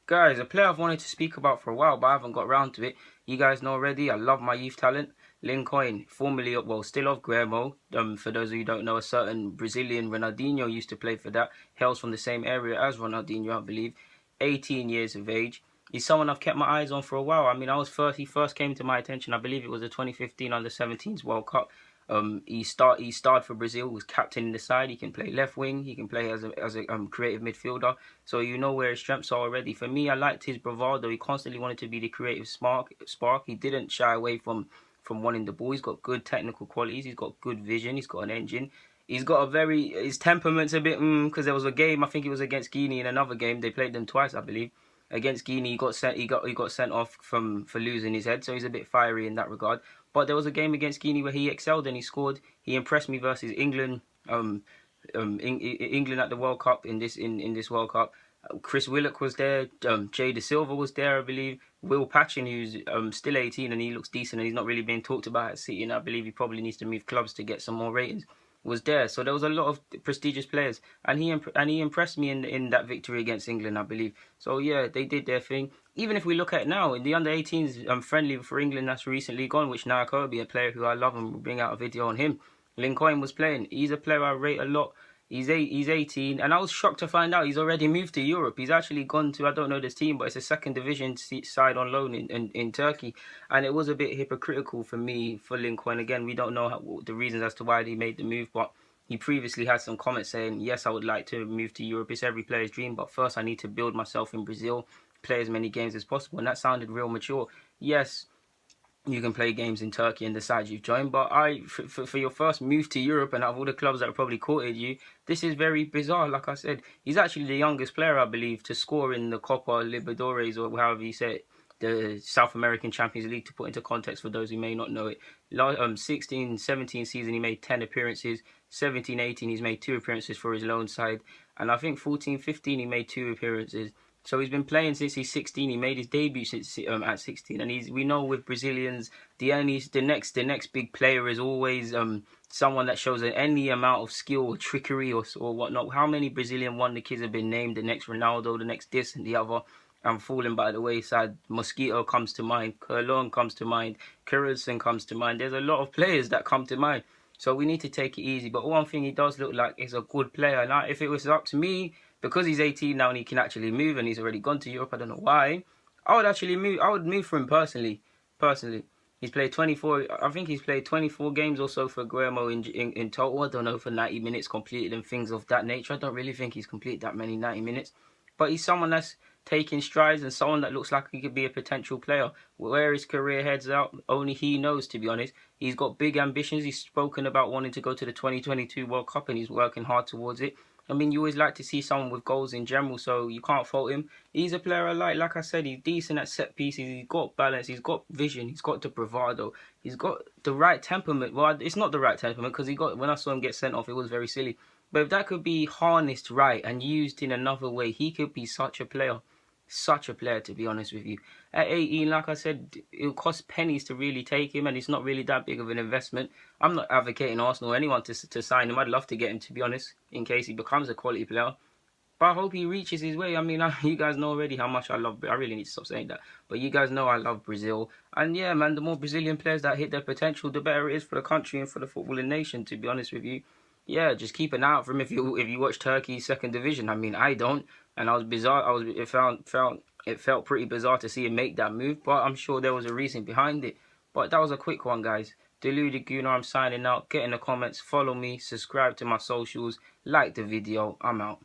Guys, a player I've wanted to speak about for a while, but I haven't got around to it. You guys know already, I love my youth talent. Lincoln, formerly, well, still of Gremio. For those of you who don't know, a certain Brazilian Ronaldinho used to play for that. Hails from the same area as Ronaldinho, I believe. 18 years of age. He's someone I've kept my eyes on for a while. I mean, he first came to my attention, I believe it was the 2015 Under-17s World Cup. He started for Brazil, was captain in the side. He can play left wing. He can play as a creative midfielder. So you know where his strengths are already. For me, I liked his bravado. He constantly wanted to be the creative spark. He didn't shy away from wanting the ball. He's got good technical qualities. He's got good vision. He's got an engine. He's got his temperament's a bit because there was a game, I think it was against Guinea in another game. They played them twice, I believe. Against Guinea, he got sent off for losing his head, so he's a bit fiery in that regard. But there was a game against Guinea where he excelled and he scored. He impressed me versus England. England at the World Cup in this World Cup. Chris Willock was there. Jay De Silva was there, I believe. Will Patchen, who's still 18 and he looks decent and he's not really being talked about at City, and I believe he probably needs to move clubs to get some more ratings, was there. So there was a lot of prestigious players, and he impressed me in that victory against England, I believe. So yeah, they did their thing. Even if we look at it now, in the under-18s friendly for England that's recently gone, which Naya Kobe, a player who I love and will bring out a video on him, Lincoln was playing. He's a player I rate a lot. He's 18, and I was shocked to find out he's already moved to Europe. He's actually gone to, I don't know this team, but it's a second division side on loan in Turkey. And it was a bit hypocritical for me, for Lincoln. Again, we don't know the reasons as to why he made the move, but he previously had some comments saying, yes, I would like to move to Europe. It's every player's dream, but first I need to build myself in Brazil, play as many games as possible. And that sounded real mature. Yes, you can play games in Turkey and the sides you've joined, but for your first move to Europe and out of all the clubs that probably courted you, this is very bizarre. Like I said, he's actually the youngest player, I believe, to score in the Copa Libertadores, or however you say it, the South American Champions League, to put into context for those who may not know it. 16-17 season, he made 10 appearances. 17-18, he's made 2 appearances for his loan side. And I think 14-15, he made 2 appearances. So he's been playing since he's 16. He made his debut since at 16, and we know with Brazilians, the next big player is always someone that shows any amount of skill or trickery or whatnot. How many Brazilian wonder kids have been named the next Ronaldo, the next this and the other, and falling by the wayside? Mosquito comes to mind, Kerlon comes to mind, Currenson comes to mind. There's a lot of players that come to mind. So we need to take it easy. But one thing he does look like is a good player. Now, if it was up to me, because he's 18 now and he can actually move and he's already gone to Europe, I don't know why, I would actually move. I would move for him personally. He's played 24, I think he's played 24 games or so for Gremio in total. I don't know, for 90 minutes completed and things of that nature. I don't really think he's completed that many 90 minutes. But he's someone that's taking strides and someone that looks like he could be a potential player. Where his career heads out, only he knows, to be honest. He's got big ambitions. He's spoken about wanting to go to the 2022 World Cup and he's working hard towards it. I mean, you always like to see someone with goals in general, so you can't fault him. He's a player I like. Like I said, he's decent at set pieces. He's got balance. He's got vision. He's got the bravado. He's got the right temperament. Well, it's not the right temperament because when I saw him get sent off, it was very silly. But if that could be harnessed right and used in another way, he could be such a player. Such a player, to be honest with you. At 18, like I said, it'll cost pennies to really take him, and it's not really that big of an investment. I'm not advocating Arsenal or anyone to sign him. I'd love to get him, to be honest, in case he becomes a quality player. But I hope he reaches his way. I mean, you guys know already how much I love. I really need to stop saying that. But you guys know I love Brazil. And yeah, man, the more Brazilian players that hit their potential, the better it is for the country and for the footballing nation, to be honest with you. Yeah, just keep an eye out for him if you watch Turkey's second division. I mean, I don't, and it felt pretty bizarre to see him make that move, but I'm sure there was a reason behind it. But that was a quick one, guys. Deluded Gunnar, I'm signing out. Get in the comments, follow me, subscribe to my socials, like the video. I'm out.